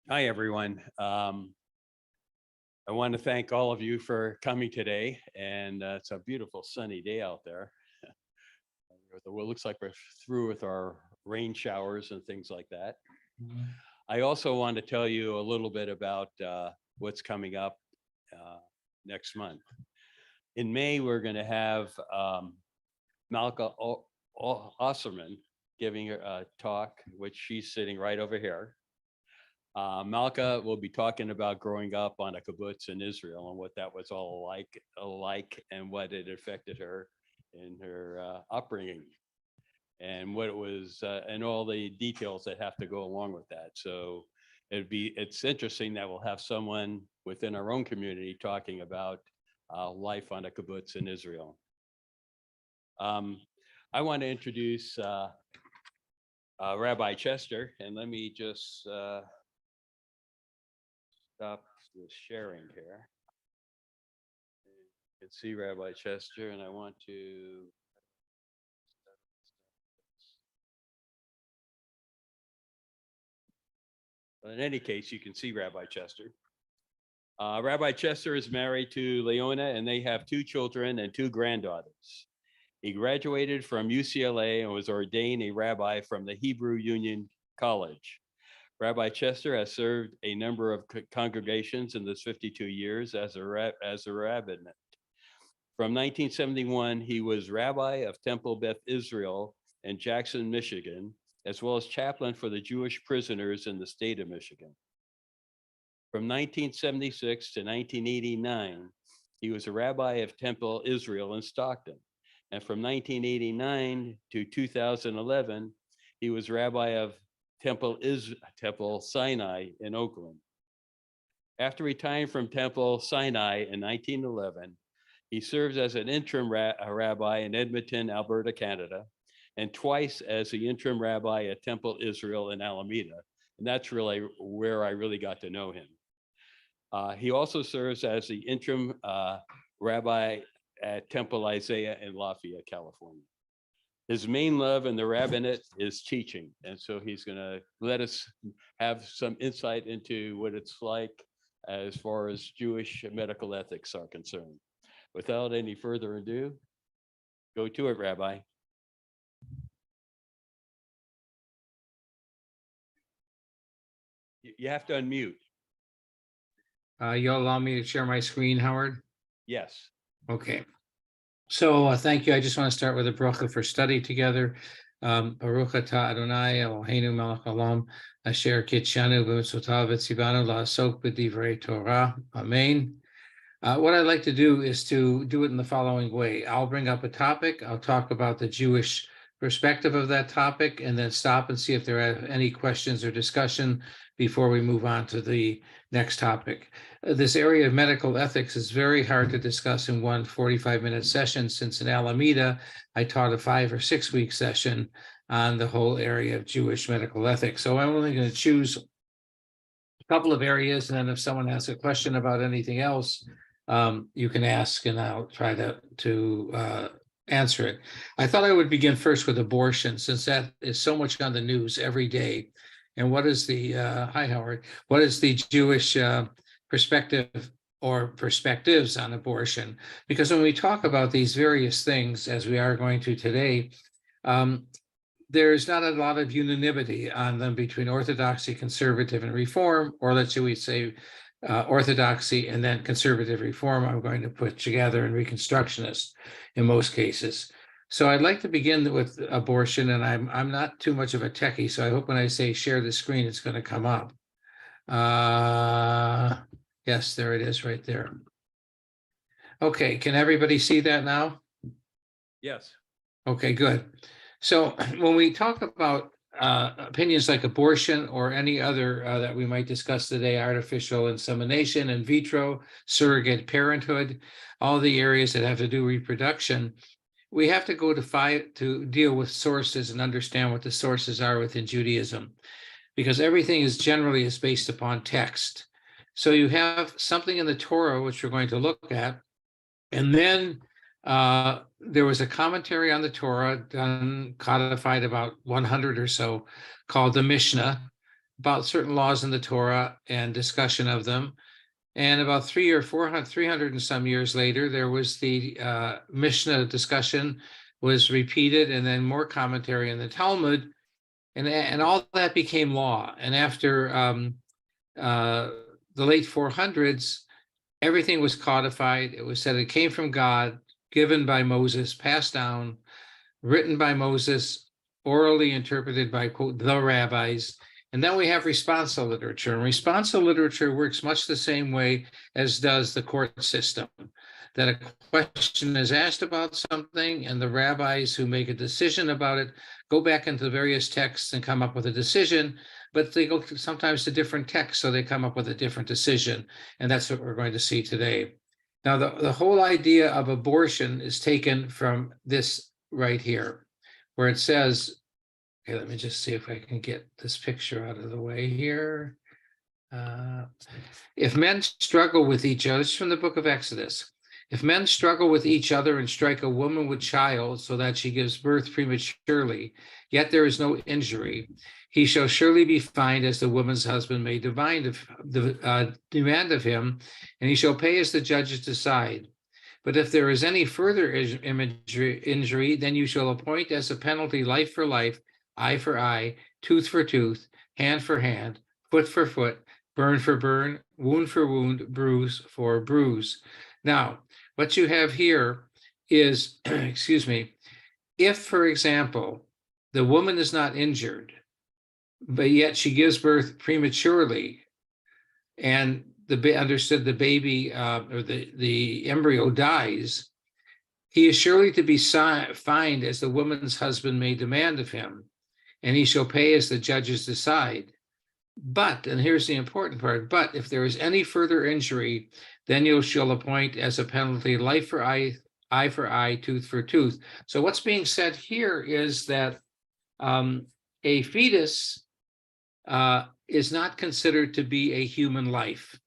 Hi, everyone. I want to thank all of you for coming today, and it's a beautiful sunny day out there. It looks like we're through with our rain showers and things like that. I also want to tell you a little bit about what's coming up next month. In May, we're going to have Malka Osserman giving a talk, which she's sitting right over here. Malka will be talking about growing up on a kibbutz in Israel and what that was all like and what it affected her in her upbringing and what it was and all the details that have to go along with that. So it's interesting that we'll have someone within our own community talking about life on a kibbutz in Israel. I want to introduce Rabbi Chester, and let me just stop the sharing here. You can see Rabbi Chester, and I want to. In any case, you can see Rabbi Chester. Rabbi Chester is married to Leona, and they have 2 children and 2 granddaughters. He graduated from UCLA and was ordained a rabbi from the Hebrew Union College. Rabbi Chester has served a number of congregations in this 52 years as a rabbinate. From 1971, he was rabbi of Temple Beth Israel in Jackson, Michigan, as well as chaplain for the Jewish prisoners in the state of Michigan. From 1976 to 1989, he was a rabbi of Temple Israel in Stockton. And from 1989 to 2011, he was rabbi of Temple Sinai in Oakland. After retiring from Temple Sinai in 1911, he serves as an interim rabbi in Edmonton, Alberta, Canada, and twice as the interim rabbi at Temple Israel in Alameda. And that's really where I really got to know him. He also serves as the interim rabbi at Temple Isaiah in Lafayette, California. His main love in the rabbinate is teaching. And so he's going to let us have some insight into what it's like as far as Jewish medical ethics are concerned. Without any further ado, go to it, Rabbi. You have to unmute. You'll allow me to share my screen, Howard? Yes. Okay. So thank you. I just want to start with a bracha for study together. Baruch atah Adonai Eloheinu melech haolam asher kitshanu b'mitzvotav v'tzivanu la'asok b'divrei Torah. Amen. What I'd like to do is to do it in the following way. I'll bring up a topic. I'll talk about the Jewish perspective of that topic and then stop and see if there are any questions or discussion before we move on to the next topic. This area of medical ethics is very hard to discuss in one 45-minute session, since in Alameda, I taught a 5 or 6 week session on the whole area of Jewish medical ethics. So I'm only going to choose a couple of areas, and then if someone has a question about anything else, you can ask and I'll try to answer it. I thought I would begin first with abortion, since that is so much on the news every day. And what is the, hi Howard, what is the Jewish perspective or perspectives on abortion? Because when we talk about these various things, as we are going to today, there's not a lot of unanimity on them between Orthodoxy, conservative, and reform, or let's say Orthodoxy and then conservative reform. I'm going to put together in Reconstructionist in most cases. So I'd like to begin with abortion, and I'm not too much of a techie, so I hope when I say share the screen, it's going to come up. Yes, there it is right there. Okay, can everybody see that now? Yes. Okay, good. So when we talk about opinions like abortion or any other that we might discuss today, artificial insemination, in vitro, surrogate parenthood, all the areas that have to do reproduction, we have to go to deal with sources and understand what the sources are within Judaism, because everything is generally based upon text. So you have something in the Torah, which we're going to look at, and then there was a commentary on the Torah done, codified about 100 or so, called the Mishnah. about certain laws in the Torah and discussion of them. And about 300 and some years later, there was the Mishnah discussion was repeated, and then more commentary in the Talmud, and all that became law. And after the late 400s, everything was codified. It was said it came from God, given by Moses, passed down, written by Moses, orally interpreted by, quote, the rabbis. And then we have responsa literature. And responsa literature works much the same way as does the court system, that a question is asked about something, and the rabbis who make a decision about it go back into the various texts and come up with a decision, but they go sometimes to different texts, so they come up with a different decision. And that's what we're going to see today. Now, the whole idea of abortion is taken from this right here, where it says, okay, let me just see if I can get this picture out of the way here. If men struggle with each other, it's from the book of Exodus. If men struggle with each other and strike a woman with child so that she gives birth prematurely, yet there is no injury, he shall surely be fined as the woman's husband may demand of him, and he shall pay as the judges decide. But if there is any further injury, then you shall appoint as a penalty life for life, eye for eye, tooth for tooth, hand for hand, foot for foot, burn for burn, wound for wound, bruise for bruise. Now, what you have here is, excuse me, if, for example, the woman is not injured, but yet she gives birth prematurely, and the baby or the embryo dies, he is surely to be fined as the woman's husband may demand of him, and he shall pay as the judges decide. But, and here's the important part, but if there is any further injury, then you shall appoint as a penalty life for eye, eye for eye, tooth for tooth. So what's being said here is that a fetus is not considered to be a human life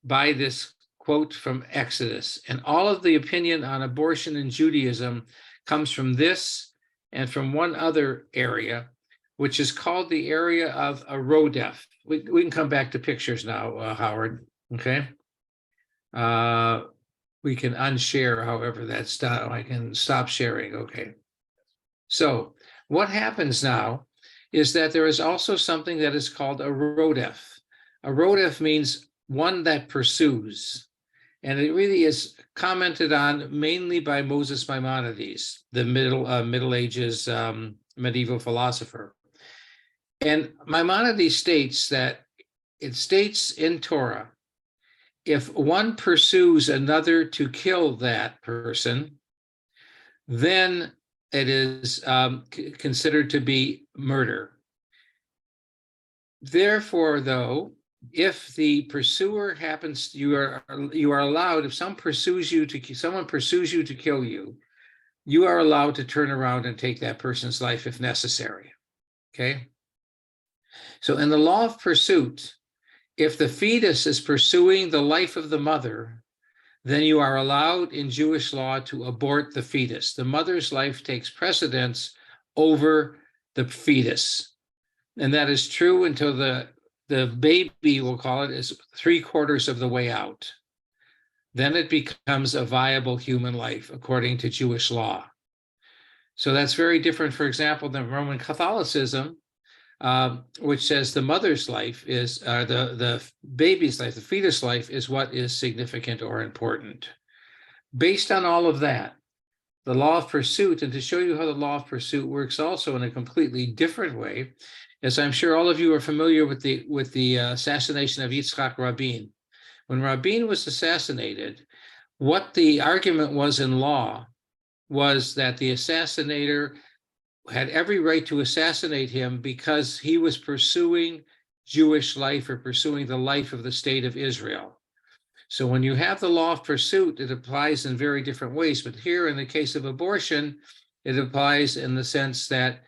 by this quote from Exodus. And all of the opinion on abortion in Judaism comes from this and from one other area, which is called the area of a rodef. We can come back to pictures now, Howard, okay? We can unshare, however that's done. I can stop sharing, okay. So what happens now is that there is also something that is called a rodef. A rodef means one that pursues, and it really is commented on mainly by Moses Maimonides, the Middle Ages medieval philosopher. And Maimonides states that it states in Torah, if one pursues another to kill that person, then it is considered to be murder. Therefore, though, if the pursuer happens, you are allowed, if someone pursues you to kill you, you are allowed to turn around and take that person's life if necessary. Okay. So in the law of pursuit, if the fetus is pursuing the life of the mother, then you are allowed in Jewish law to abort the fetus. The mother's life takes precedence over the fetus. And that is true until the baby, we'll call it, is 3/4 of the way out. Then it becomes a viable human life according to Jewish law. So that's very different, for example, than Roman Catholicism, which says the mother's life is, the baby's life, the fetus life is what is significant or important. Based on all of that, the law of pursuit, and to show you how the law of pursuit works also in a completely different way, as I'm sure all of you are familiar with the assassination of Yitzhak Rabin. When Rabin was assassinated, what the argument was in law was that the assassinator had every right to assassinate him because he was pursuing Jewish life or pursuing the life of the state of Israel. So when you have the law of pursuit, it applies in very different ways. But here, in the case of abortion, it applies in the sense that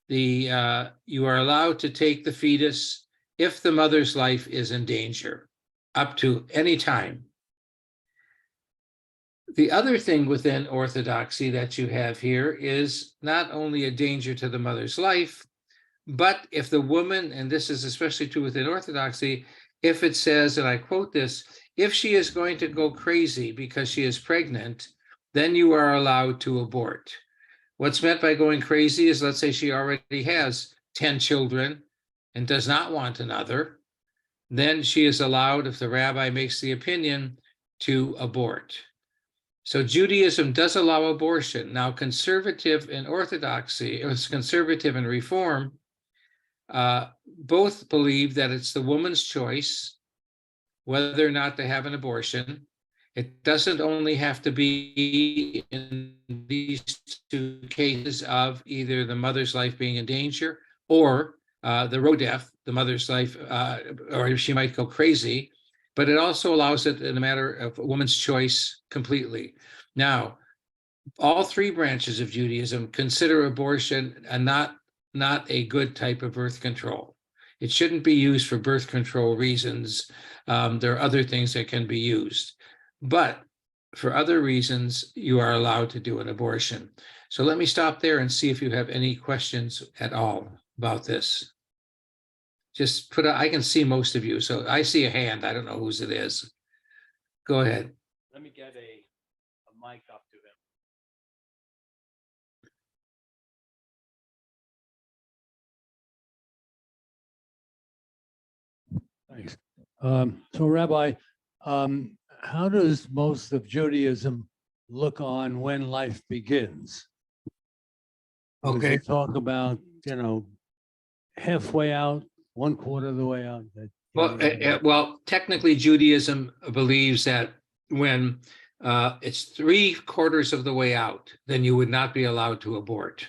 you are allowed to take the fetus if the mother's life is in danger, up to any time. The other thing within Orthodoxy that you have here is not only a danger to the mother's life, But if the woman, and this is especially true within Orthodoxy, if it says, and I quote this, if she is going to go crazy because she is pregnant, then you are allowed to abort. What's meant by going crazy is, let's say she already has 10 children and does not want another, then she is allowed, if the rabbi makes the opinion, to abort. So Judaism does allow abortion. Now, conservative and Orthodoxy, conservative and Reform, both believe that it's the woman's choice whether or not to have an abortion. It doesn't only have to be in these two cases of either the mother's life being in danger or the road death, the mother's life, or she might go crazy, but it also allows it in a matter of a woman's choice completely. Now, all three branches of Judaism consider abortion not a good type of birth control. It shouldn't be used for birth control reasons. There are other things that can be used. But for other reasons, you are allowed to do an abortion. So let me stop there and see if you have any questions at all about this. Just I can see most of you. So I see a hand. I don't know whose it is. Go ahead. Let me get a mic up to him. Thanks. So Rabbi, how does most of Judaism look on when life begins? Does Okay. it talk about, halfway out, 1/4 of the way out? Well, technically Judaism believes that when it's 3/4 of the way out, then you would not be allowed to abort.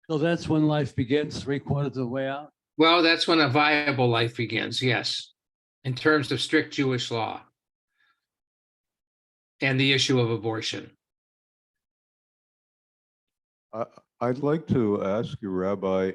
So that's when life begins, 3/4 of the way out? Well, that's when a viable life begins, yes, in terms of strict Jewish law and the issue of abortion. I'd like to ask you, Rabbi,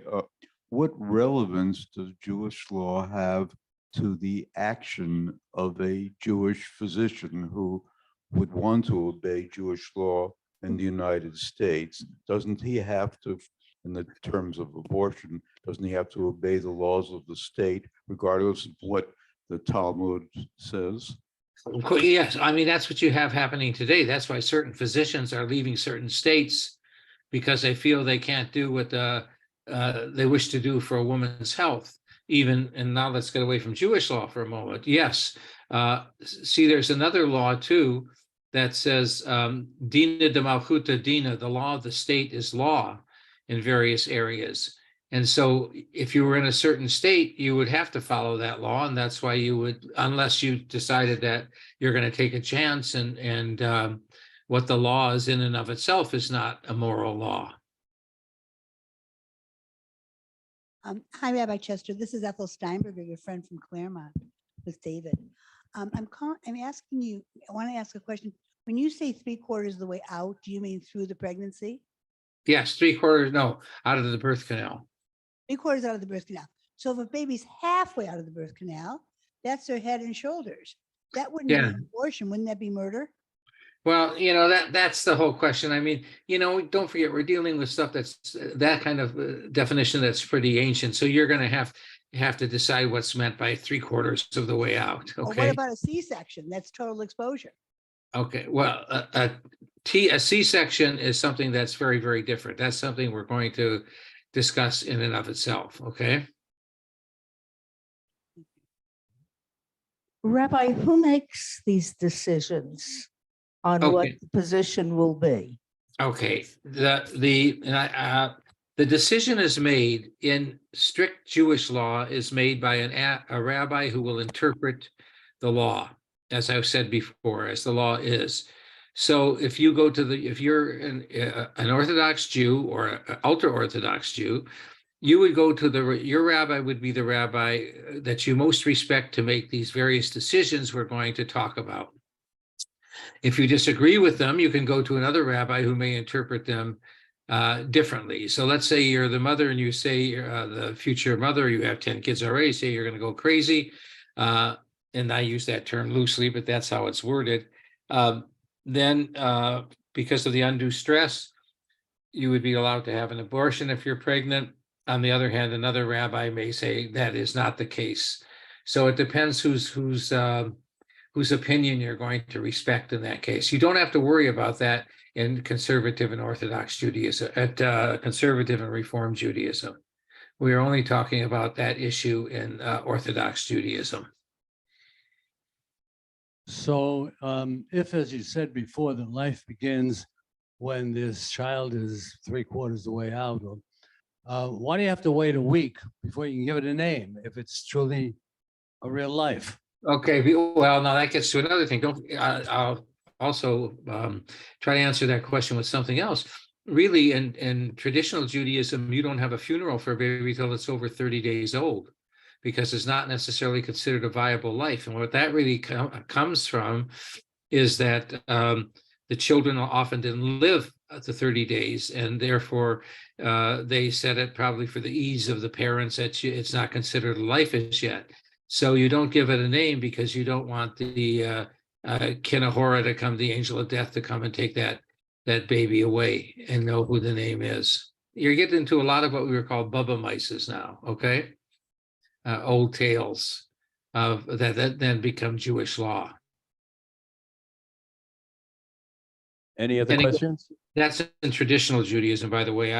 what relevance does Jewish law have to the action of a Jewish physician who would want to obey Jewish law in the United States? Doesn't he have to, in the terms of abortion, doesn't he have to obey the laws of the state, regardless of what the Talmud says? Yes, I mean, that's what you have happening today. That's why certain physicians are leaving certain states because they feel they can't do what they wish to do for a woman's health. Even, and now let's get away from Jewish law for a moment. Yes, see, there's another law too that says Dina de Malchuta Dina, the law of the state is law in various areas. And so if you were in a certain state, you would have to follow that law. And that's why you would, unless you decided that you're going to take a chance and what the law is in and of itself is not a moral law. Hi, Rabbi Chester. This is Ethel Steinberger, your friend from Claremont with David. I'm asking you, I want to ask a question. When you say 3/4 of the way out, do you mean through the pregnancy? Yes, 3/4, no, out of the birth canal. 3/4 out of the birth canal. So if a baby's halfway out of the birth canal, that's their head and shoulders. That wouldn't be an abortion. Wouldn't that be murder? Well, that's the whole question. I mean, don't forget, we're dealing with stuff that's that kind of definition that's pretty ancient. So you're going to have to decide what's meant by 3/4 of the way out. Or Okay. what about a C-section? That's total exposure. Okay. Well, a C-section is something that's very, very different. That's something we're going to discuss in and of itself. Okay. Rabbi, who makes these decisions on what Okay. the position will be? Okay, the decision is made in strict Jewish law is made by a rabbi who will interpret the law, as I've said before, as the law is. So if you go to if you're an Orthodox Jew or an ultra-Orthodox Jew, you would go to your rabbi would be the rabbi that you most respect to make these various decisions we're going to talk about. If you disagree with them, you can go to another rabbi who may interpret them differently. So let's say you're the mother and you say the future mother, you have 10 kids already, say you're going to go crazy. And I use that term loosely, but that's how it's worded. Then because of the undue stress, you would be allowed to have an abortion if you're pregnant. On the other hand, another rabbi may say that is not the case. So it depends whose opinion you're going to respect in that case. You don't have to worry about that in conservative and Orthodox Judaism, at conservative and Reform Judaism. We are only talking about that issue in Orthodox Judaism. So if, as you said before, that life begins when this child is 3/4 the way out, why do you have to wait a week before you can give it a name if it's truly a real life? Okay, well, now that gets to another thing. I'll also try to answer that question with something else. Really, in traditional Judaism, you don't have a funeral for a baby till it's over 30 days old, because it's not necessarily considered a viable life. And what that really comes from is that the children often didn't live to 30 days, and therefore they said it probably for the ease of the parents that it's not considered a life as yet. So you don't give it a name because you don't want the Kinahora to come, the angel of death, to come and take that baby away and know who the name is. You're getting into a lot of what we were called Bubba mices now, okay? Old tales of that then become Jewish law. Any other And again, questions? that's in traditional Judaism, by the way.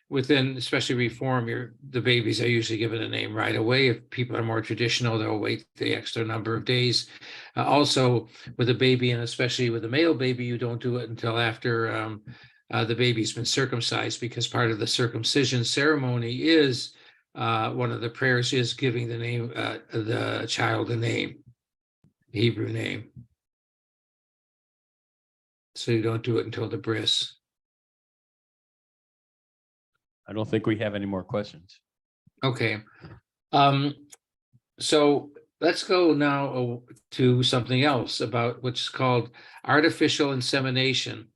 Within especially Reform, the babies are usually given a name right away. If people are more traditional, they'll wait the extra number of days. Also, with a baby, and especially with a male baby, you don't do it until after the baby's been circumcised, because part of the circumcision ceremony is one of the prayers is giving the name the child a name, Hebrew name. So you don't do it until the bris. I don't think we have any more questions. Okay. So let's go now to something else about what's called artificial insemination.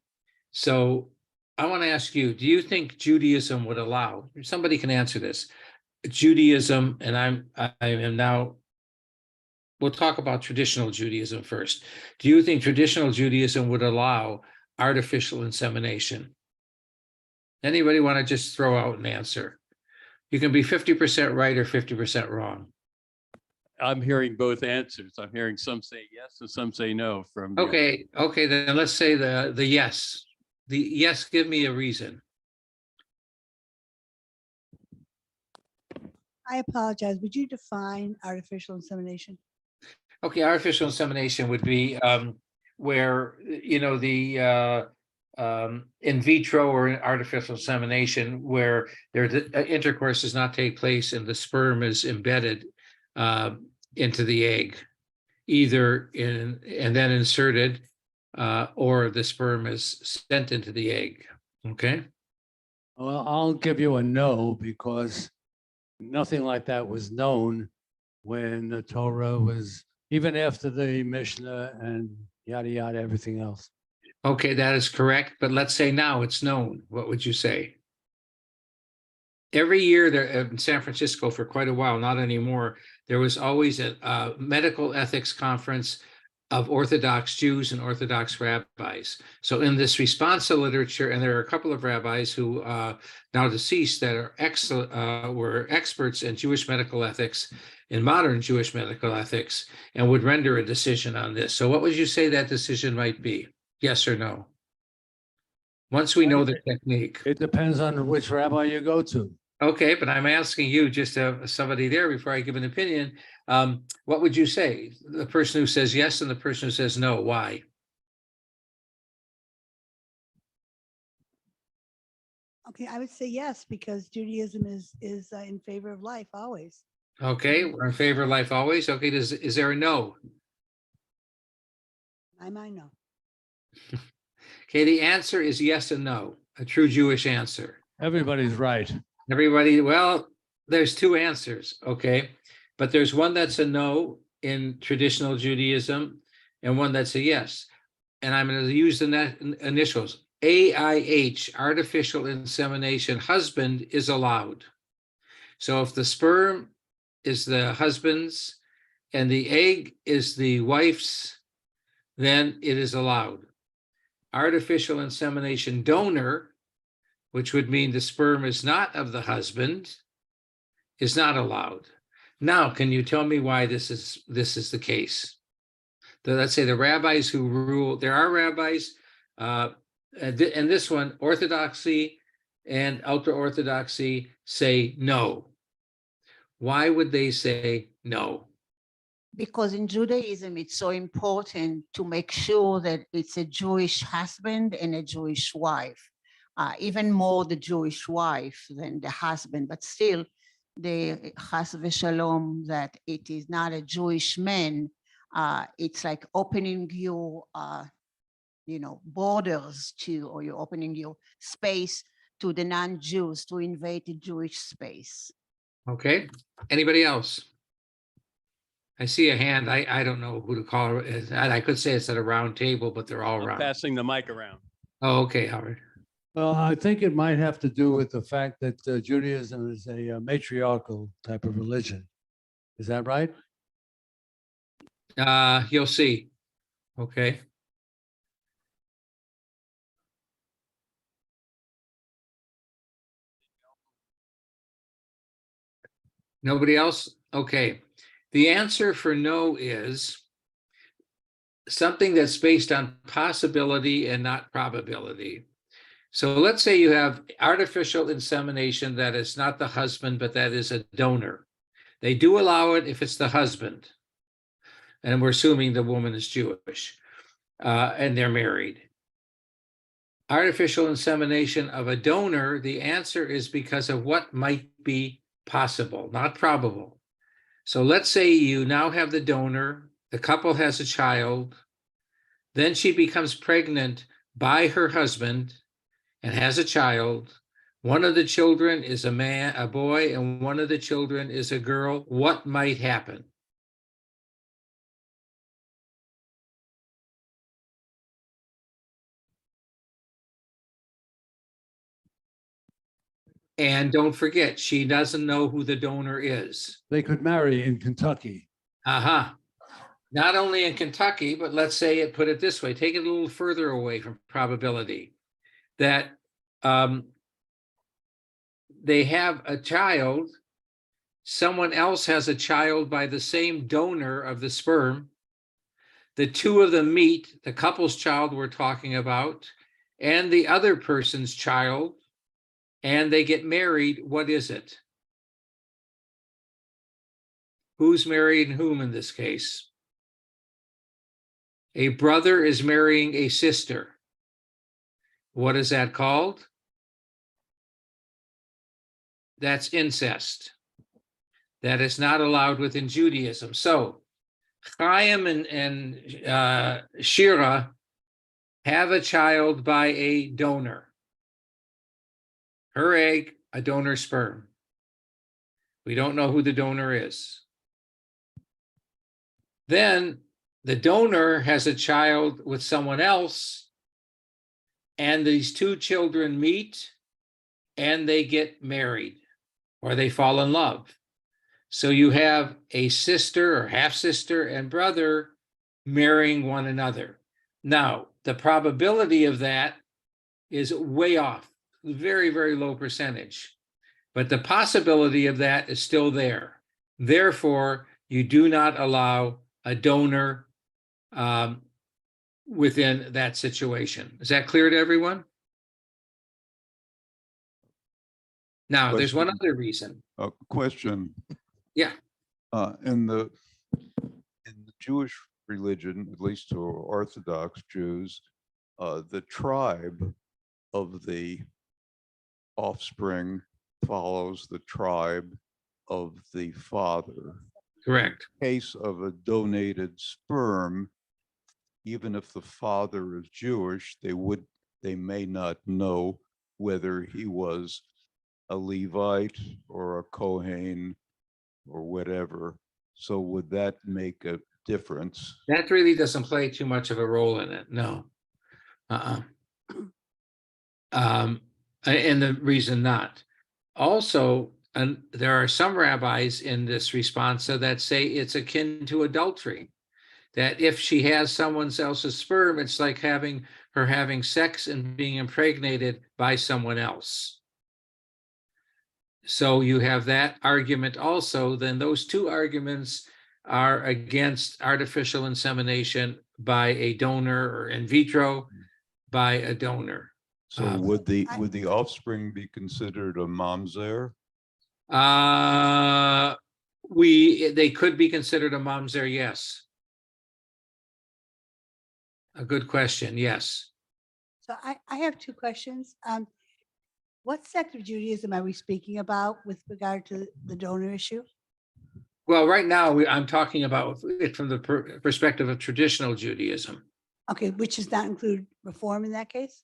So I want to ask you, do you think Judaism would allow, somebody can answer this, Judaism, and I am now, we'll talk about traditional Judaism first. Do you think traditional Judaism would allow artificial insemination? Anybody want to just throw out an answer? You can be 50% right or 50% wrong. I'm hearing both answers. I'm hearing some say yes and some say no from. Okay, then let's say the yes. The yes, give me a reason. I apologize. Would you define artificial insemination? Okay, artificial insemination would be where, you know, the in vitro or artificial insemination, where intercourse does not take place and the sperm is embedded into the egg, either and then inserted, or the sperm is sent into the egg. Okay. Well, I'll give you a no, because nothing like that was known when the Torah was, even after the Mishnah and yada, yada, everything else. Okay, that is correct. But let's say now it's known. What would you say? Every year there in San Francisco for quite a while, not anymore, there was always a medical ethics conference of Orthodox Jews and Orthodox rabbis. So in this responsa literature, and there are a couple of rabbis who now deceased that are were experts in Jewish medical ethics, in modern Jewish medical ethics, and would render a decision on this. So what would you say that decision might be? Yes or no? Once we know the technique. It depends on which rabbi you go to. Okay, but I'm asking you, just somebody there, before I give an opinion, what would you say? The person who says yes and the person who says no, why? Okay, I would say yes, because Judaism is in favor of life always. Okay, we're in favor of life always. Okay, is there a no? I might know. Okay, the answer is yes and no, a true Jewish answer. Everybody's right. Everybody, well, there's two answers, okay? But there's one that's a no in traditional Judaism and one that's a yes. And I'm going to use the initials. AIH, artificial insemination, husband is allowed. So if the sperm is the husband's and the egg is the wife's, then it is allowed. Artificial insemination donor which would mean the sperm is not of the husband, is not allowed. Now, can you tell me why this is the case? Let's say the rabbis who rule, there are rabbis, and this one, Orthodoxy and ultra-Orthodoxy say no. Why would they say no? Because in Judaism, it's so important to make sure that it's a Jewish husband and a Jewish wife, even more the Jewish wife than the husband, but still the chas v'shalom that it is not a Jewish man. It's like opening your, borders to, or you're opening your space to the non-Jews to invade the Jewish space. Okay, anybody else? I see a hand. I don't know who to call. And I could say it's at a round table, but they're all I'm round. passing the mic around. Oh, okay, Howard. Well, I think it might have to do with the fact that Judaism is a matriarchal type of religion. Is that right? You'll see. Okay. Nobody else? Okay. The answer for no is something that's based on possibility and not probability. So let's say you have artificial insemination that is not the husband, but that is a donor. They do allow it if it's the husband. And we're assuming the woman is Jewish and they're married. Artificial insemination of a donor, the answer is because of what might be possible, not probable. So let's say you now have the donor, the couple has a child, then she becomes pregnant by her husband and has a child. One of the children is a boy, and one of the children is a girl. What might happen? And don't forget, she doesn't know who the donor is. They could marry in Kentucky. Uh-huh. Not only in Kentucky, but let's say it, put it this way, take it a little further away from probability, that they have a child, someone else has a child by the same donor of the sperm. The two of them meet, the couple's child we're talking about, and the other person's child, and they get married. What is it? Who's marrying whom in this case? A brother is marrying a sister. What is that called? That's incest. That is not allowed within Judaism. So Chaim and Shira have a child by a donor. Her egg, a donor sperm. We don't know who the donor is. Then the donor has a child with someone else, and these two children meet and they get married or they fall in love. So you have a sister or half sister and brother marrying one another. Now, the probability of that is way off, very, very low percentage, but the possibility of that is still there. Therefore, you do not allow a donor within that situation. Is that clear to everyone? Now, there's one other reason. A question. Yeah. In the Jewish religion, at least to Orthodox Jews, the tribe of the offspring follows the tribe of the father. Correct. In case of a donated sperm, even if the father is Jewish, they may not know whether he was a Levite or a Kohen or whatever. So would that make a difference? That really doesn't play too much of a role in it. No. And the reason not. Also, and there are some rabbis in this response that say it's akin to adultery, that if she has someone else's sperm, it's like having her having sex and being impregnated by someone else. So you have that argument also, then those two arguments are against artificial insemination by a donor or in vitro by a donor. So Um, would the offspring be considered a mamzer? They could be considered a mamzer, yes. A good question, yes. So I have two questions. What sect of Judaism are we speaking about with regard to the donor issue? Well, right now, I'm talking about it from the perspective of traditional Judaism. Okay, which does not include reform in that case?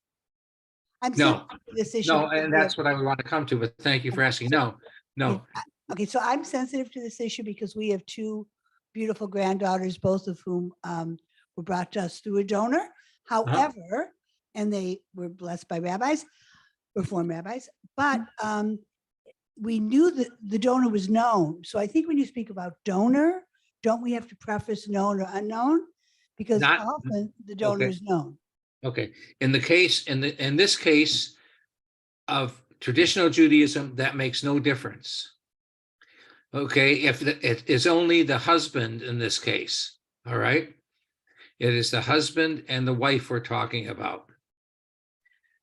I'm No, sensitive to this issue. No, because and we that's have- what I would want to come to, but thank you for asking. No. Okay, so I'm sensitive to this issue because we have two beautiful granddaughters, both of whom were brought to us through a donor. However, and they were blessed by rabbis, Reform rabbis, but we knew that the donor was known. So I think when you speak about donor, don't we have to preface known or unknown? Because Not- often the donor okay. is known. Okay, in this case of traditional Judaism, that makes no difference. Okay, if it is only the husband in this case, all right? It is the husband and the wife we're talking about.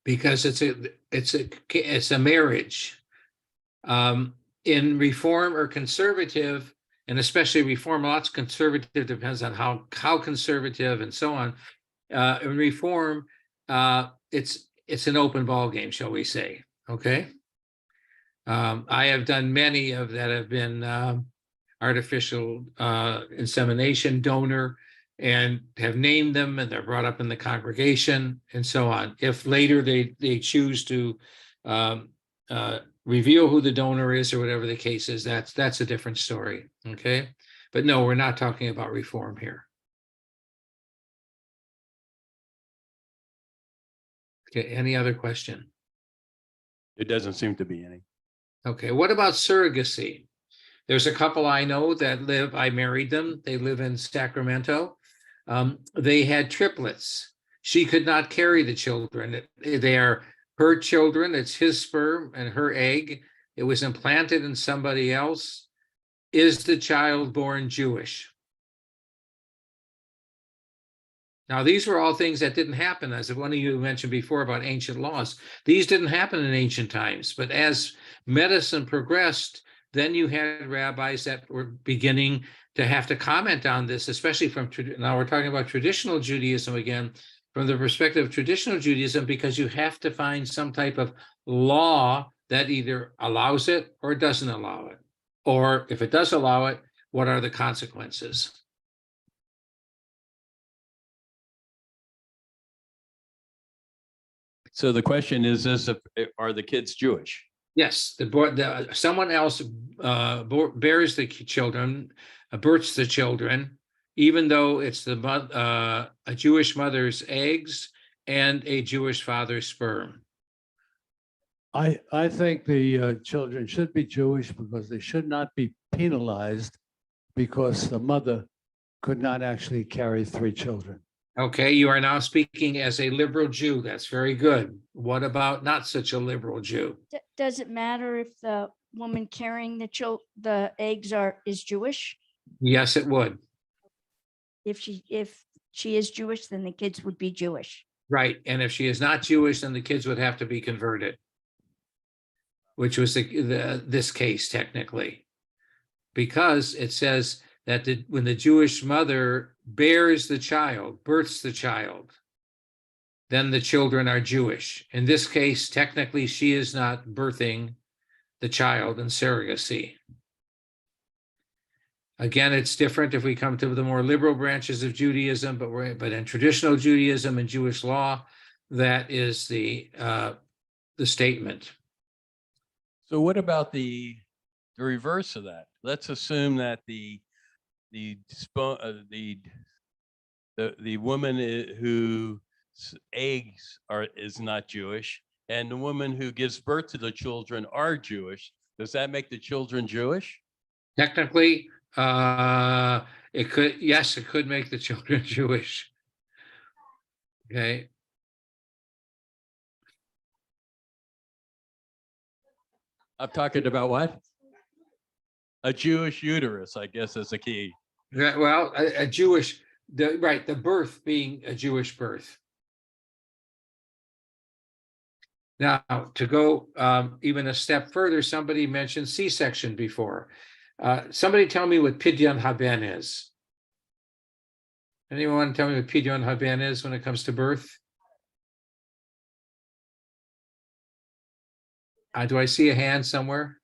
Because it's a marriage. In Reform or conservative, and especially Reform, lots of conservative depends on how conservative and so on. In Reform, it's an open ball game, shall we say? Okay. I have done many of that have been artificial insemination donor and have named them, and they're brought up in the congregation and so on. If later they choose to reveal who the donor is or whatever the case is, that's a different story. Okay. But no, we're not talking about reform here. Okay, any other question? There doesn't seem to be any. Okay, what about surrogacy? There's a couple I know that I married them. They live in Sacramento. They had triplets. She could not carry the children. They are her children. It's his sperm and her egg. It was implanted in somebody else. Is the child born Jewish? Now, these were all things that didn't happen, as one of you mentioned before about ancient laws. These didn't happen in ancient times, but as medicine progressed, then you had rabbis that were beginning to have to comment on this, especially from, now we're talking about traditional Judaism again, from the perspective of traditional Judaism, because you have to find some type of law that either allows it or doesn't allow it. Or if it does allow it, what are the consequences? So the question is this, are the kids Jewish? Yes, someone else bears the children, births the children, even though it's a Jewish mother's eggs and a Jewish father's sperm. I think the children should be Jewish because they should not be penalized because the mother could not actually carry 3 children. Okay, you are now speaking as a liberal Jew. That's very good. What about not such a liberal Jew? Does it matter if the woman carrying the eggs is Jewish? Yes, it would. If she is Jewish, then the kids would be Jewish. Right, and if she is not Jewish, then the kids would have to be converted, which was this case technically, because it says that when the Jewish mother bears the child, births the child, then the children are Jewish. In this case, technically, she is not birthing the child in surrogacy. Again, it's different if we come to the more liberal branches of Judaism, but in traditional Judaism and Jewish law, that is the statement. So what about the reverse of that? Let's assume that the woman whose eggs is not Jewish, and the woman who gives birth to the children are Jewish. Does that make the children Jewish? Technically, it could, yes, it could make the children Jewish. Okay. I'm talking about what? A Jewish uterus, I guess is the key. Well, a Jewish, the birth being a Jewish birth. Now, to go even a step further, somebody mentioned C-section before. Somebody tell me what Pidyon Haben is. Anyone want to tell me what Pidyon Haben is when it comes to birth? Do I see a hand somewhere?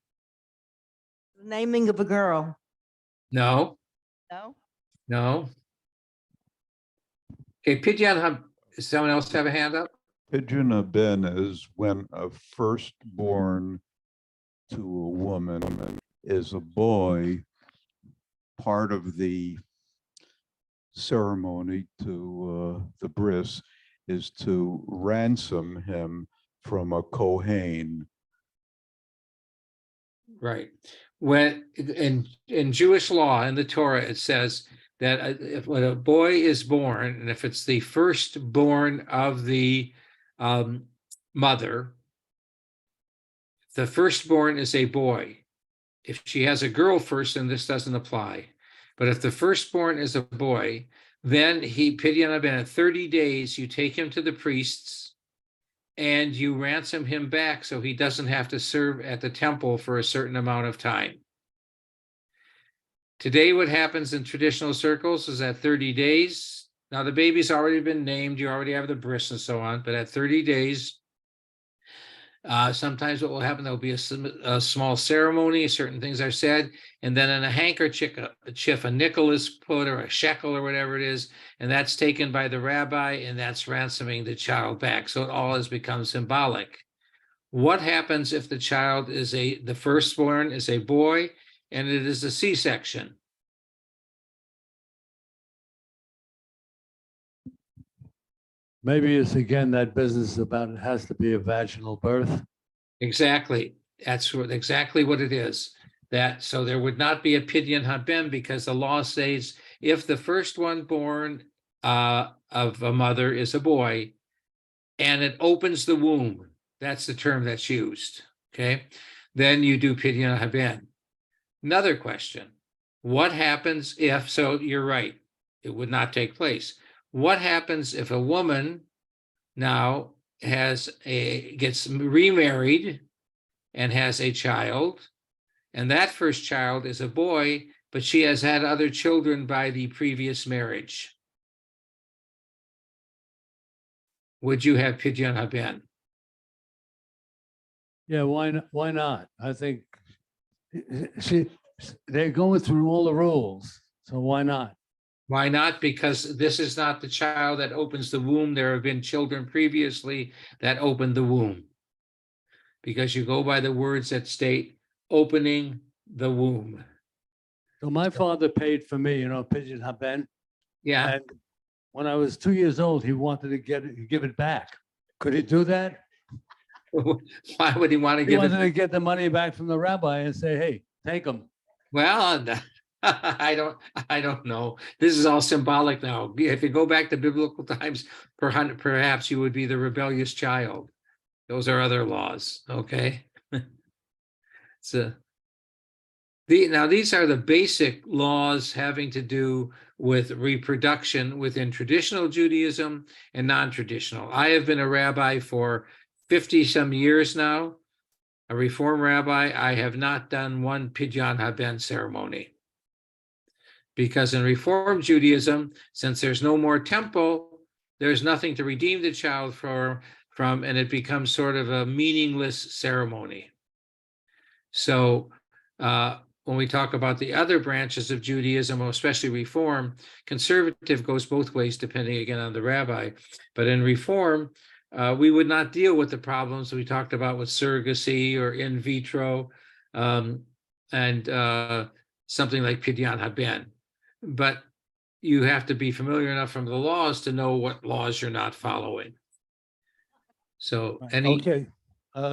Naming of a girl. No, No? no. Okay, Pidyon Haben, does someone else have a hand up? Pigeon Ben is when a firstborn to a woman is a boy. Part of the ceremony to the bris is to ransom him from a Kohen. Right. When in Jewish law, in the Torah, it says that if when a boy is born, and if it's the firstborn of the mother, the firstborn is a boy. If she has a girl first, then this doesn't apply. But if the firstborn is a boy, then Pidyon Haben, at 30 days, you take him to the priests and you ransom him back so he doesn't have to serve at the temple for a certain amount of time. Today, what happens in traditional circles is at 30 days, now the baby's already been named, you already have the bris and so on, but at 30 days, sometimes what will happen, there'll be a small ceremony, certain things are said, and then in a handkerchief, a nickel is put, or a shekel or whatever it is, and that's taken by the rabbi, and that's ransoming the child back. So it all has become symbolic. What happens if the child is the firstborn is a boy, and it is a C-section? Maybe it's again that business about it has to be a vaginal birth. Exactly. That's exactly what it is. So there would not be a Pidyon Haben because the law says if the first one born of a mother is a boy and it opens the womb, that's the term that's used. Okay, then you do Pidyon Haben. Another question: what happens if? So you're right, it would not take place. What happens if a woman now gets remarried and has a child, and that first child is a boy, but she has had other children by the previous marriage? Would you have Pidyon Haben? Yeah, why not? I think they're going through all the rules, so why not? Why not? Because this is not the child that opens the womb. There have been children previously that opened the womb. Because you go by the words that state opening the womb. So my father paid for me, Pidyon Haben. Yeah. And when I was 2 years old, he wanted to give it back. Could he do that? Why would he want to He give wanted it? to get the money back from the rabbi and say, hey, take them. Well, I don't know. This is all symbolic now. If you go back to biblical times, perhaps you would be the rebellious child. Those are other laws. Okay. Now these are the basic laws having to do with reproduction within traditional Judaism and non-traditional. I have been a rabbi for 50 some years now, a Reform rabbi. I have not done one Pidyon Haben ceremony. Because in Reform Judaism, since there's no more temple, there's nothing to redeem the child from, and it becomes sort of a meaningless ceremony. So when we talk about the other branches of Judaism, especially Reform, conservative goes both ways, depending again on the rabbi. But in Reform, we would not deal with the problems we talked about with surrogacy or in vitro and something like Pidyon Haben. But you have to be familiar enough from the laws to know what laws you're not following. So Okay.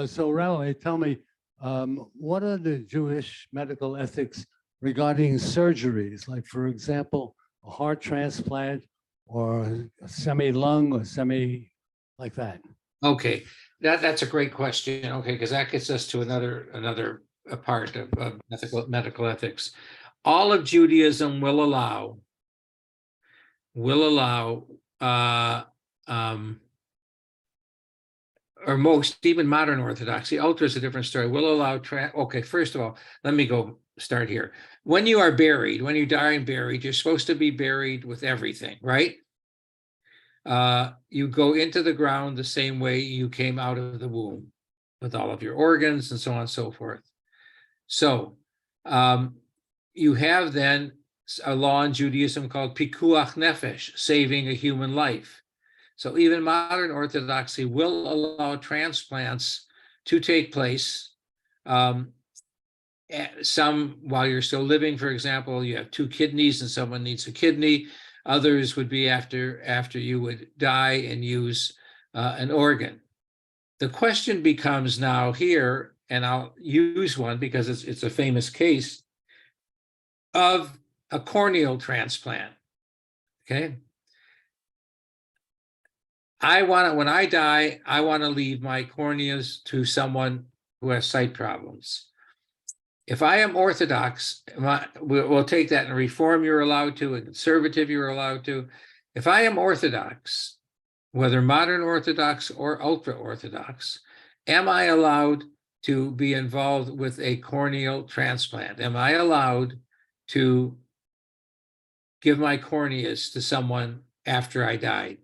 So Rabbi, tell me, what are the Jewish medical ethics regarding surgeries? Like, for example, a heart transplant or a semi-lung or like that. Okay. That's a great question. Okay, because that gets us to another part of medical ethics. All of Judaism will allow uh, um, or most, even modern Orthodoxy, ultra is a different story, will allow, okay, first of all, let me go start here. When you are buried, when you die and buried, you're supposed to be buried with everything, right? You go into the ground the same way you came out of the womb, with all of your organs and so on and so forth. So you have then a law in Judaism called pikuach nefesh, saving a human life. So even modern Orthodoxy will allow transplants to take place. Some, while you're still living, for example, you have 2 kidneys and someone needs a kidney. Others would be after you would die and use an organ. The question becomes now here, and I'll use one because it's a famous case of a corneal transplant. Okay. When I die, I want to leave my corneas to someone who has sight problems. If I am Orthodox, we'll take that in Reform, you're allowed to, in Conservative, you're allowed to. If I am Orthodox, whether modern Orthodox or ultra Orthodox, am I allowed to be involved with a corneal transplant? Am I allowed to give my corneas to someone after I died?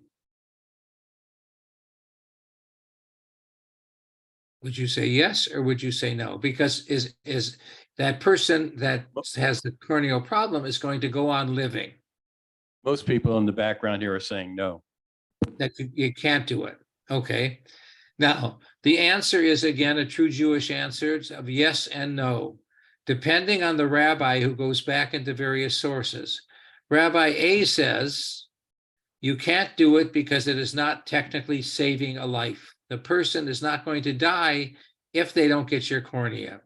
Would you say yes, or would you say no? Because is that person that has the corneal problem is going to go on living? Most people in the background here are saying no. That you can't do it. Okay. Now, the answer is, again, a true Jewish answer of yes and no, depending on the rabbi who goes back into various sources. Rabbi A says, you can't do it because it is not technically saving a life. The person is not going to die if they don't get your cornea.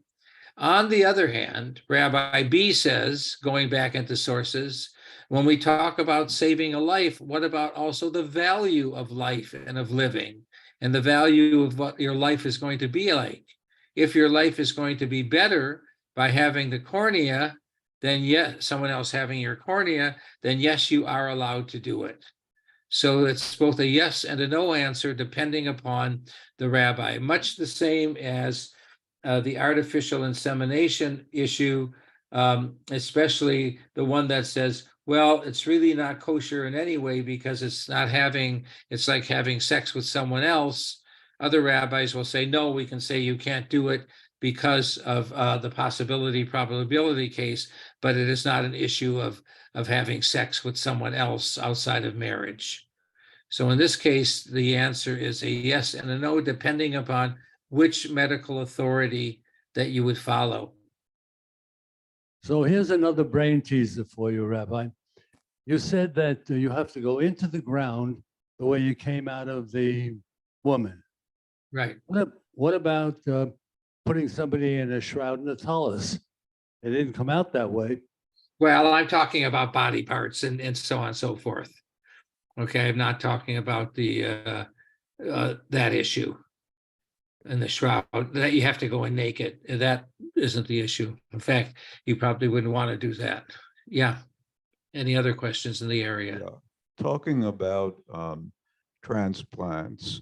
On the other hand, Rabbi B says, going back into sources, when we talk about saving a life, what about also the value of life and of living, and the value of what your life is going to be like? If your life is going to be better by having the cornea, then yes, someone else having your cornea, then yes, you are allowed to do it. So it's both a yes and a no answer, depending upon the rabbi, much the same as the artificial insemination issue, especially the one that says, well, it's really not kosher in any way because it's like having sex with someone else. Other rabbis will say, no, we can say you can't do it because of the probability case, but it is not an issue of having sex with someone else outside of marriage. So in this case, the answer is a yes and a no, depending upon which medical authority that you would follow. So here's another brain teaser for you, Rabbi. You said that you have to go into the ground the way you came out of the woman. Right. What about putting somebody in a shroud and a tallis? It didn't come out that way. Well, I'm talking about body parts and so on and so forth. Okay, I'm not talking about the that issue and the shroud, that you have to go in naked. That isn't the issue. In fact, you probably wouldn't want to do that. Yeah. Any other questions in the area? Yeah. Talking about transplants,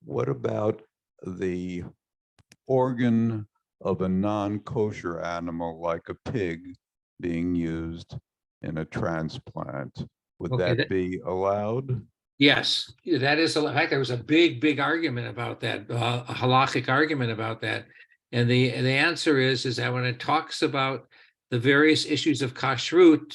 what about the organ of a non-kosher animal like a pig being used in a transplant? Would Okay, that be allowed? Yes, that is, in fact, there was a big argument about that, a halachic argument about that. And the answer is that when it talks about the various issues of kashrut,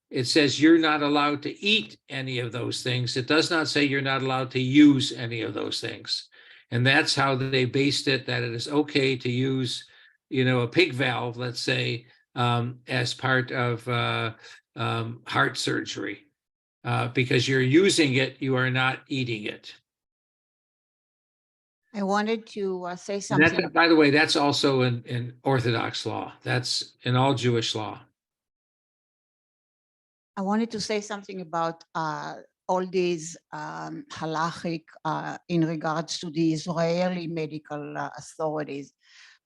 it says you're not allowed to eat any of those things. It does not say you're not allowed to use any of those things. And that's how they based it, that it is okay to use, a pig valve, let's say, as part of heart surgery. Because you're using it, you are not eating it. I wanted to say And something. by the way, that's also in Orthodox law. That's in all Jewish law. I wanted to say something about all these halachic in regards to the Israeli medical authorities.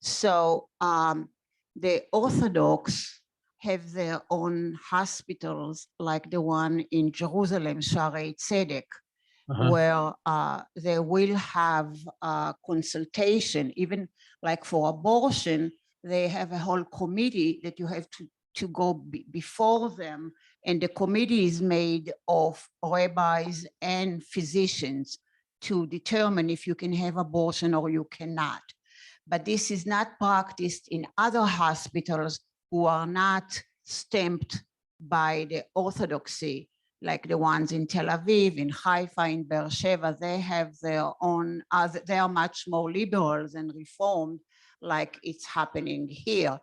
So the Orthodox have their own hospitals, like the one in Jerusalem, Shaarei Tzedek, where they will have consultation, even like for abortion, they have a whole committee that you have to go before them. And the committee is made of rabbis and physicians to determine if you can have abortion or you cannot. But this is not practiced in other hospitals who are not stamped by the Orthodoxy, like the ones in Tel Aviv, in Haifa, in Beersheba. They have their own, they are much more liberal and reformed, like it's happening here.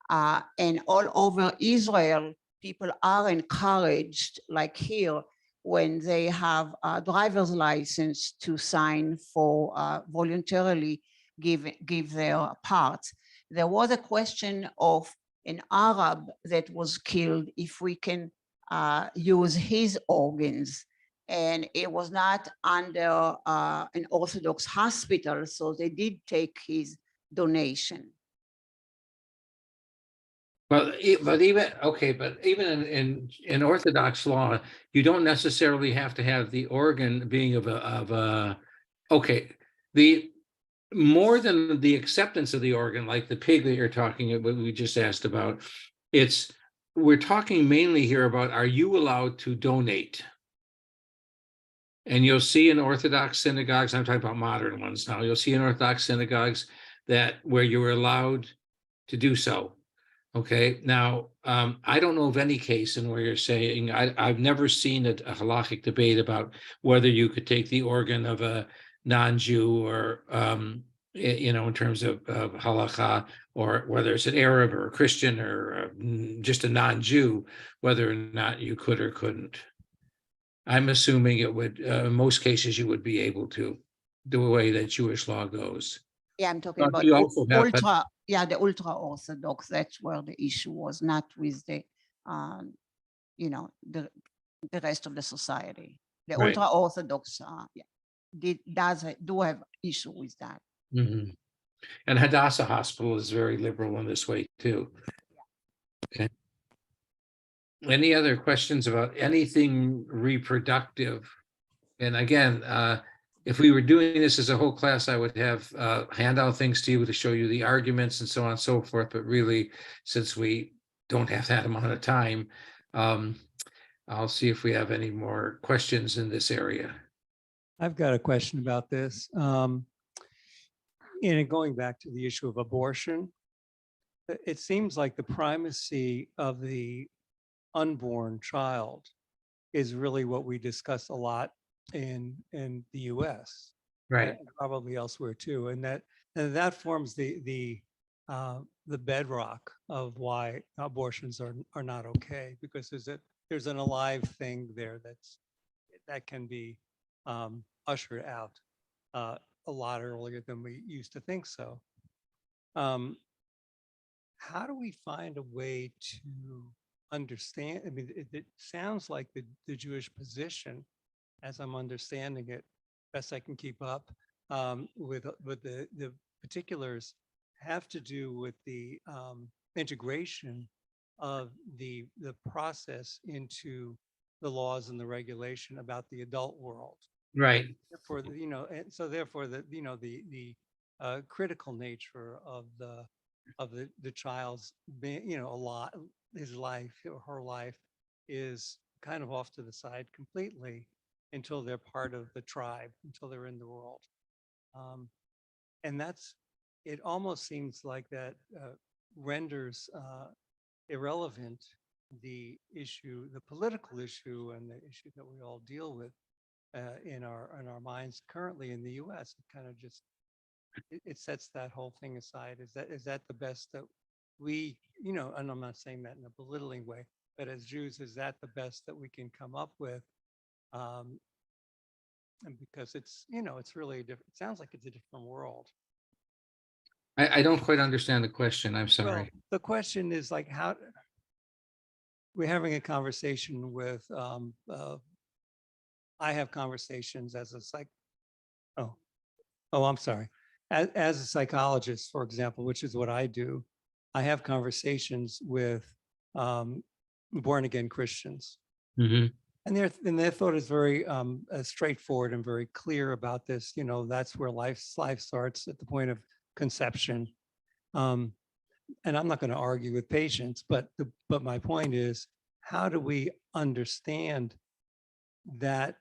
And all over Israel, people are encouraged, like here, when they have a driver's license, to sign for voluntarily give their parts. There was a question of an Arab that was killed, if we can use his organs, and it was not under an Orthodox hospital, so they did take his donation. But even in Orthodox law, you don't necessarily have to have the organ being the more than the acceptance of the organ, like the pig that you're talking about, we just asked about. We're talking mainly here about, are you allowed to donate? And you'll see in Orthodox synagogues, I'm talking about modern ones now, you'll see in Orthodox synagogues that where you're allowed to do so. Okay, now, I don't know of any case in where you're saying, I've never seen a halachic debate about whether you could take the organ of a non-Jew or, in terms of halakha, or whether it's an Arab or a Christian or just a non-Jew, whether or not you could or couldn't. I'm assuming it would, in most cases, you would be able to, the way that Jewish law goes. Yeah, I'm talking about You also have- the ultra Orthodox. That's where the issue was, not with the, the rest of the society. The Right. ultra Orthodox, do have issue with that. Mhm. And Hadassah Hospital is very liberal in this way too. Okay. Any other questions about anything reproductive? And again, if we were doing this as a whole class, I would have handout things to you to show you the arguments and so on and so forth. But really, since we don't have that amount of time, I'll see if we have any more questions in this area. I've got a question about this. Going back to the issue of abortion, it seems like the primacy of the unborn child is really what we discuss a lot in the US. Right. And probably elsewhere too. And that forms the bedrock of why abortions are not okay, because there's an alive thing there that can be ushered out a lot earlier than we used to think so. How do we find a way to understand? I mean, it sounds like the Jewish position, as I'm understanding it, best I can keep up, with the particulars, have to do with the integration of the process into the laws and the regulation about the adult world. Right. Therefore, and so therefore the critical nature of the child's being, his life or her life is kind of off to the side completely until they're part of the tribe, until they're in the world. And it almost seems like that renders irrelevant the issue, the political issue, and the issue that we all deal with in our minds currently in the US. It kind of just, it sets that whole thing aside. Is that the best that we, and I'm not saying that in a belittling way, but as Jews, is that the best that we can come up with? And because it's really a different, it sounds like it's a different world. I don't quite understand the question. I'm Well, sorry. the question is like, how we're having a conversation with I have conversations as a oh, I'm sorry. As a psychologist, for example, which is what I do, I have conversations with born again Christians. Mhm. And their thought is very straightforward and very clear about this. That's where life starts at the point of conception. And I'm not going to argue with patients, but my point is, how do we understand that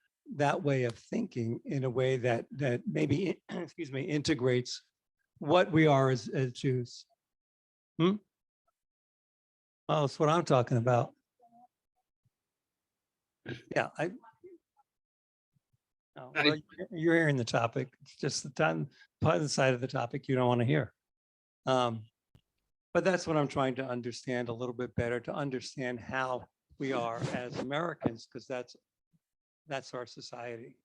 way of thinking in a way that maybe excuse me, integrates what we are as Jews? Well, that's what I'm talking about. Yeah, well, you're hearing the topic. It's just the part of the side of the topic you don't want to hear. But that's what I'm trying to understand a little bit better, to understand how we are as Americans, because that's our society.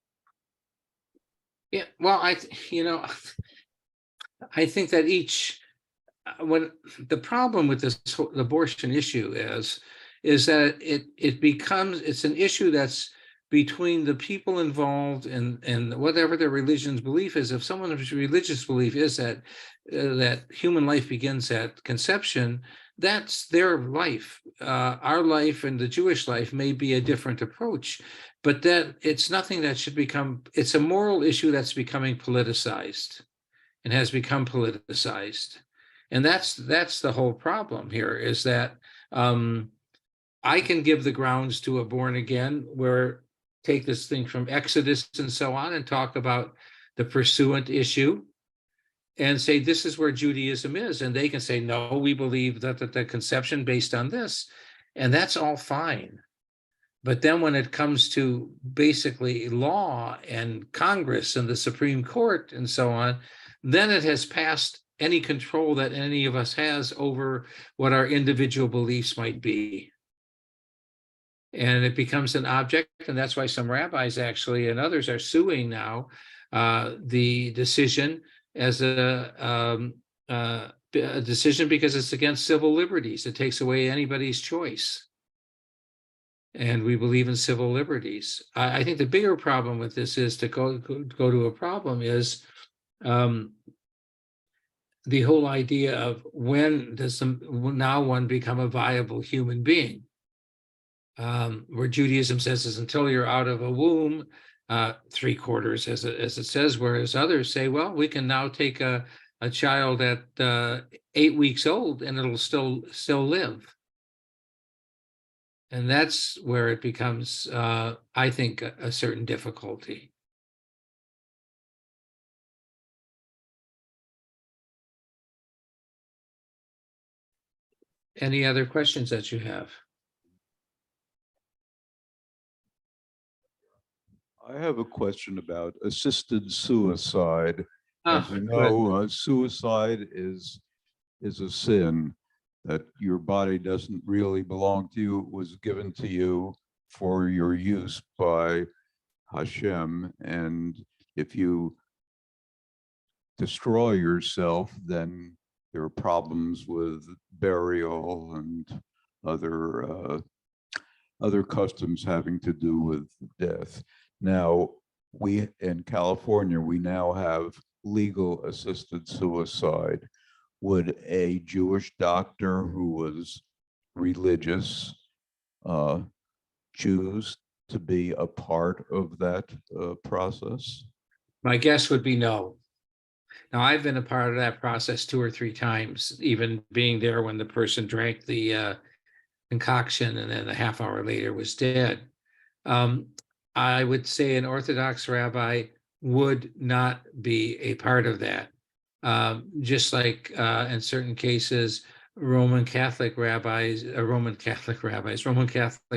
Yeah, well, I think that when the problem with this whole abortion issue is that it's an issue that's between the people involved and whatever their religion's belief is. If someone's religious belief is that human life begins at conception, that's their life. Our life and the Jewish life may be a different approach, but that it's nothing that should it's a moral issue that's becoming politicized and has become politicized. And that's the whole problem here, is that I can give the grounds to a born again, where take this thing from Exodus and so on and talk about the pursuant issue and say, this is where Judaism is. And they can say, no, we believe that the conception based on this, and that's all fine. But then when it comes to basically law and Congress and the Supreme Court and so on, then it has passed any control that any of us has over what our individual beliefs might be. And it becomes an object, and that's why some rabbis actually and others are suing now the decision as a decision because it's against civil liberties. It takes away anybody's choice. And we believe in civil liberties. I think the bigger problem with this is to go to a problem is the whole idea of when does now one become a viable human being? Where Judaism says is until you're out of a womb, 3/4 as it says, whereas others say, well, we can now take a child at 8 weeks old and it'll still live. And that's where it becomes, I think, a certain difficulty. Any other questions that you have? I have a question about assisted suicide. As you Good. know, suicide is a sin that your body doesn't really belong to you. It was given to you for your use by Hashem. And if you destroy yourself, then there are problems with burial and other customs having to do with death. Now, we in California, we now have legal assisted suicide. Would a Jewish doctor who was religious choose to be a part of that process? My guess would be no. Now, I've been a part of that process 2 or 3 times, even being there when the person drank the concoction and then a half hour later was dead. I would say an Orthodox rabbi would not be a part of that. Just like in certain cases, Roman Catholic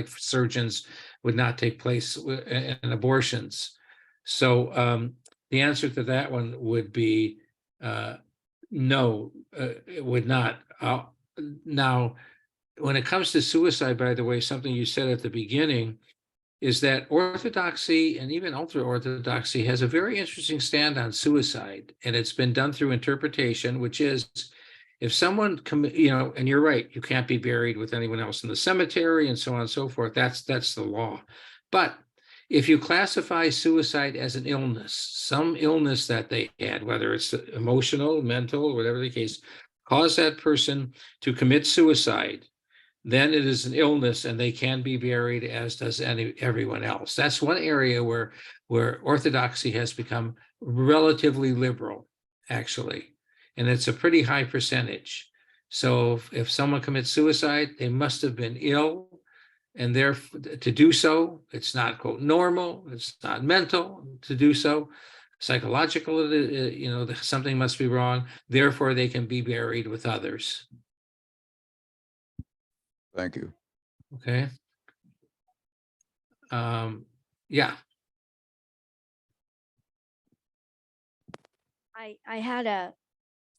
surgeons would not take place in abortions. So the answer to that one would be no, it would not. Now, when it comes to suicide, by the way, something you said at the beginning is that Orthodoxy and even ultra-Orthodoxy has a very interesting stand on suicide. And it's been done through interpretation, which is if someone, and you're right, you can't be buried with anyone else in the cemetery and so on and so forth. That's the law. But if you classify suicide as an illness, some illness that they had, whether it's emotional, mental, whatever the case, cause that person to commit suicide, then it is an illness and they can be buried as does everyone else. That's one area where Orthodoxy has become relatively liberal, actually. And it's a pretty high percentage. So if someone commits suicide, they must have been ill. And therefore, to do so, it's not, quote, normal, it's not mental to do so. Psychological, something must be wrong. Therefore, they can be buried with others. Thank you. Okay. Yeah. I had a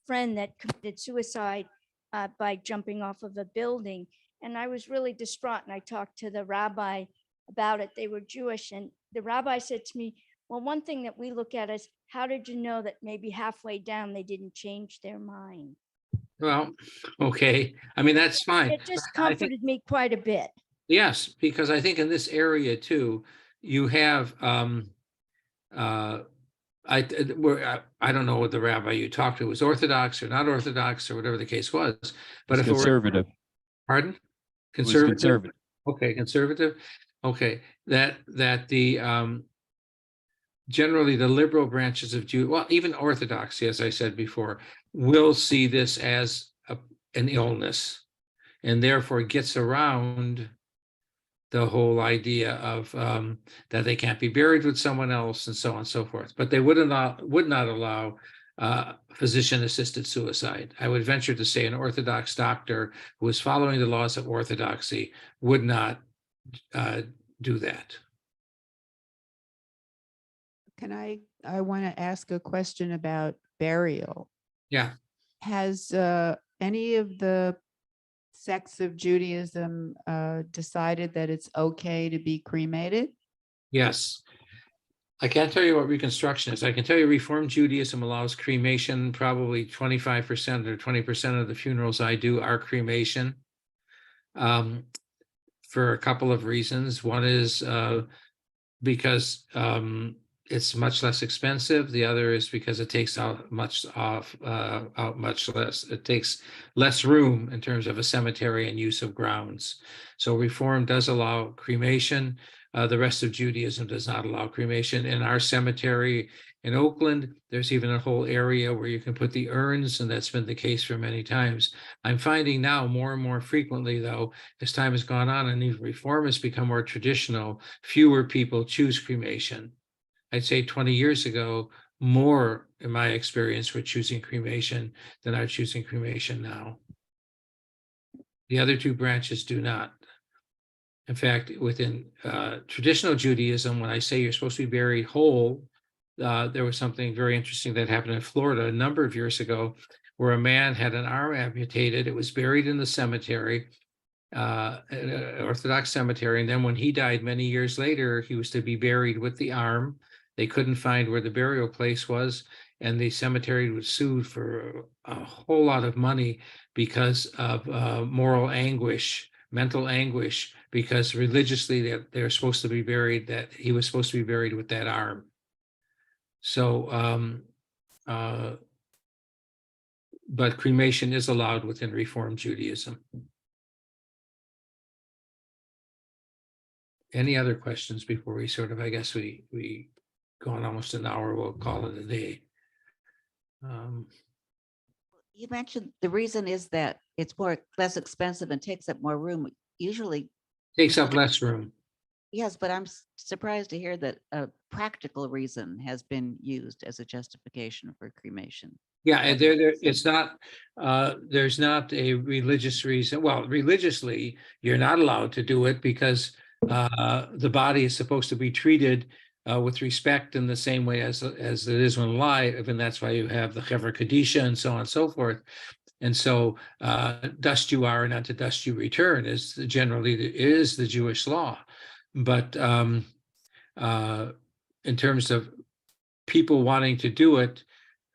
friend that committed suicide by jumping off of a building, and I was really distraught. And I talked to the rabbi about it. They were Jewish, and the rabbi said to me, "Well, one thing that we look at is how did you know that maybe halfway down they didn't change their mind?" Well, okay. I mean, that's fine. It just I think, comforted me quite a bit. yes, because I think in this area too, you have I don't know what the rabbi you talked to was Orthodox or not Orthodox or whatever the case was, but if it were, Conservative. pardon? It was Conservative? conservative. Okay, conservative. Okay, that the generally the liberal branches of Jew, well, even Orthodoxy, as I said before, will see this as an illness, and therefore gets around the whole idea of that they can't be buried with someone else and so on and so forth. But they would not allow physician-assisted suicide. I would venture to say an Orthodox doctor who is following the laws of Orthodoxy would not do that. Can I want to ask a question about burial. Yeah. Has any of the sects of Judaism decided that it's okay to be cremated? Yes. I can't tell you what Reconstruction is. I can tell you Reform Judaism allows cremation. Probably 25% or 20% of the funerals I do are cremation, for a couple of reasons. One is because it's much less expensive. The other is because it takes out much less. It takes less room in terms of a cemetery and use of grounds. So Reform does allow cremation. The rest of Judaism does not allow cremation. In our cemetery in Oakland, there's even a whole area where you can put the urns, and that's been the case for many times. I'm finding now more and more frequently, though, as time has gone on and even Reform has become more traditional, fewer people choose cremation. I'd say 20 years ago, more, in my experience, were choosing cremation than are choosing cremation now. The other two branches do not. In fact, within traditional Judaism, when I say you're supposed to be buried whole, there was something very interesting that happened in Florida a number of years ago, where a man had an arm amputated. It was buried in the cemetery, an Orthodox cemetery. And then when he died many years later, he was to be buried with the arm. They couldn't find where the burial place was, and the cemetery was sued for a whole lot of money because of moral anguish, mental anguish, because religiously they're supposed to be buried, that he was supposed to be buried with that arm. So, but cremation is allowed within Reform Judaism. Any other questions before we sort of, I guess we go on almost an hour, we'll call it a day. You mentioned the reason is that it's less expensive and takes up more room. Usually, Takes up less room. yes, but I'm surprised to hear that a practical reason has been used as a justification for cremation. Yeah, and it's not, there's not a religious reason. Well, religiously, you're not allowed to do it because the body is supposed to be treated with respect in the same way as it is when alive, and that's why you have the Chevra Kadisha and so on and so forth. And so dust you are and unto dust you return is generally is the Jewish law. But in terms of people wanting to do it,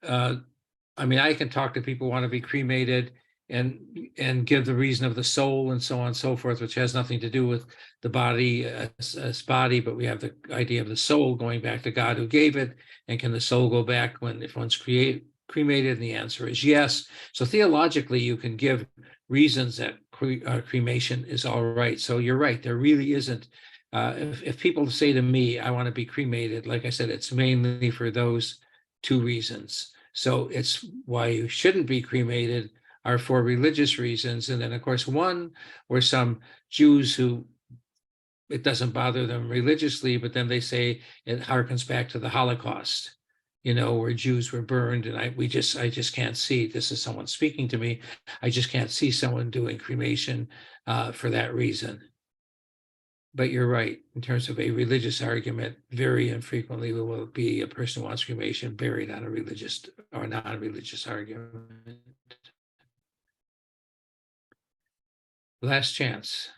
I mean, I can talk to people who want to be cremated, and give the reason of the soul and so on and so forth, which has nothing to do with the body as body, but we have the idea of the soul going back to God who gave it. And can the soul go back if one's cremated? And the answer is yes. So theologically, you can give reasons that cremation is all right. So you're right. There really isn't. If people say to me, I want to be cremated, like I said, it's mainly for those two reasons. So it's why you shouldn't be cremated are for religious reasons. And then, of course, one or some Jews who it doesn't bother them religiously, but then they say it harkens back to the Holocaust, where Jews were burned. And I just can't see, this is someone speaking to me, I just can't see someone doing cremation for that reason. But you're right, in terms of a religious argument, very infrequently will be a person who wants cremation buried on a religious or non-religious argument. Last chance.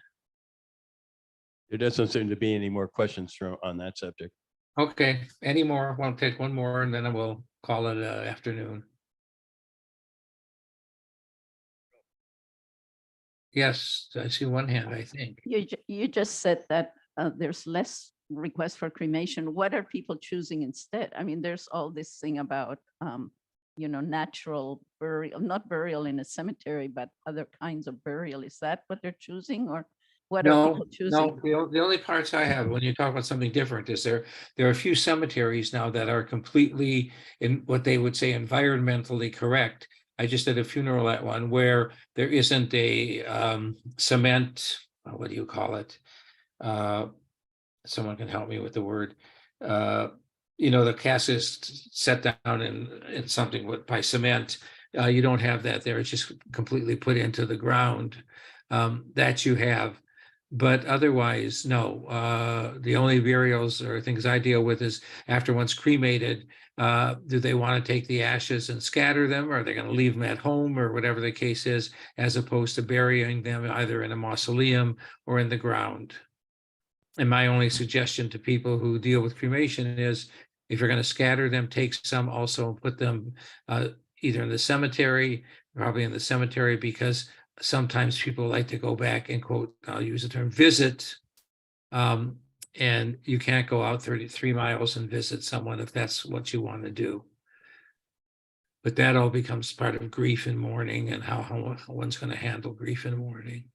There doesn't seem to be any more questions on that subject. Okay, any more? I'll take one more and then I will call it afternoon. Yes, I see one hand, I think. You just said that there's less requests for cremation. What are people choosing instead? I mean, there's all this thing about, natural burial, not burial in a cemetery, but other kinds of burial. Is that what they're choosing, or what are people choosing? No, the only parts I have when you talk about something different is there are a few cemeteries now that are completely in what they would say environmentally correct. I just did a funeral at one where there isn't a cement, what do you call it? Someone can help me with the word. The casket is set down in something by cement. You don't have that there. It's just completely put into the ground. That you have. But otherwise, no. The only burials or things I deal with is after one's cremated, do they want to take the ashes and scatter them, or are they going to leave them at home, or whatever the case is, as opposed to burying them either in a mausoleum or in the ground. And my only suggestion to people who deal with cremation is, if you're going to scatter them, take some also and put them either in the cemetery, probably in the cemetery, because sometimes people like to go back and quote, I'll use the term visit. And you can't go out 33 miles and visit someone if that's what you want to do. But that all becomes part of grief and mourning and how one's going to handle grief and mourning.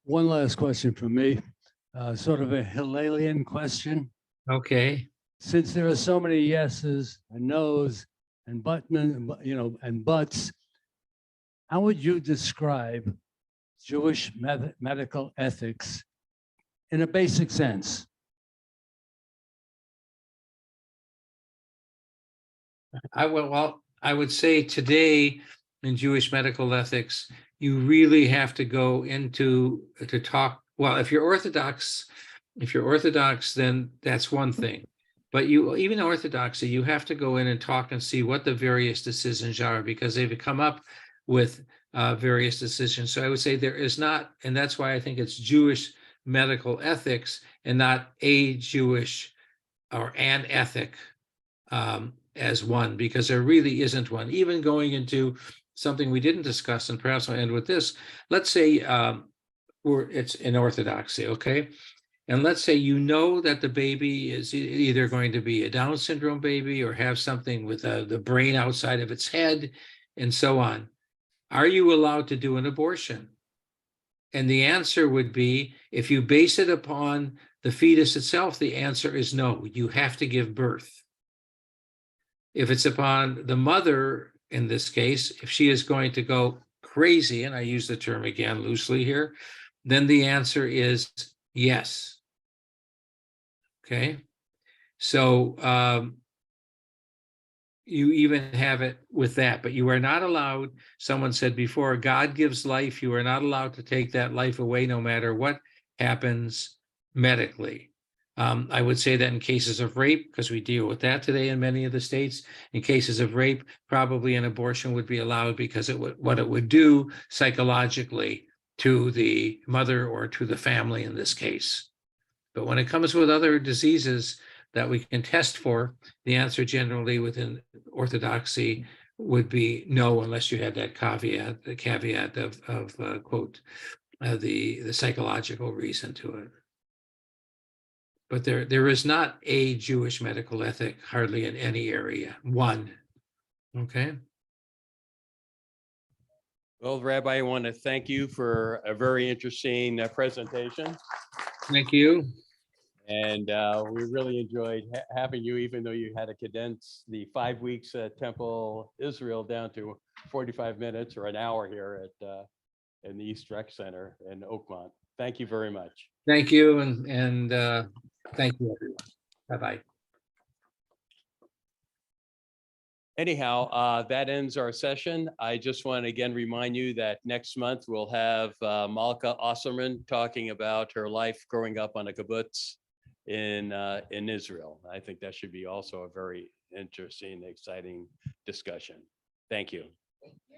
One last question from me, sort of a Hillelian question. Okay. Since there are so many yeses and nos and and buts, how would you describe Jewish medical ethics in a basic sense? I would say today in Jewish medical ethics, you really have to go into to talk. Well, if you're Orthodox, then that's one thing. But even Orthodoxy, you have to go in and talk and see what the various decisions are, because they've come up with various decisions. So I would say there is not, and that's why I think it's Jewish medical ethics and not a Jewish or an ethic as one, because there really isn't one. Even going into something we didn't discuss, and perhaps I'll end with this. Let's say it's in Orthodoxy, okay? And let's say that the baby is either going to be a Down syndrome baby or have something with the brain outside of its head and so on. Are you allowed to do an abortion? And the answer would be, if you base it upon the fetus itself, the answer is no, you have to give birth. If it's upon the mother, in this case, if she is going to go crazy, and I use the term again loosely here, then the answer is yes. Okay, so you even have it with that, but you are not allowed, someone said before, God gives life, you are not allowed to take that life away no matter what happens medically. I would say that in cases of rape, because we deal with that today in many of the states, in cases of rape, probably an abortion would be allowed, because what it would do psychologically to the mother or to the family in this case. But when it comes with other diseases that we can test for, the answer generally within Orthodoxy would be no, unless you had that caveat, the caveat of quote, the psychological reason to it. But there is not a Jewish medical ethic hardly in any area, one. Okay, Well, Rabbi, I want to thank you for a very interesting presentation. thank you. And we really enjoyed having you, even though you had to condense the 5 weeks at Temple Israel down to 45 minutes or an hour here at in the East Rec Center in Oakmont. Thank you very much. Thank you, and thank you, everyone. Bye-bye. Anyhow, that ends our session. I just want to again remind you that next month we'll have Malka Osserman talking about her life growing up on a kibbutz in Israel. I think that should be also a very interesting, exciting discussion. Thank you. Thank you.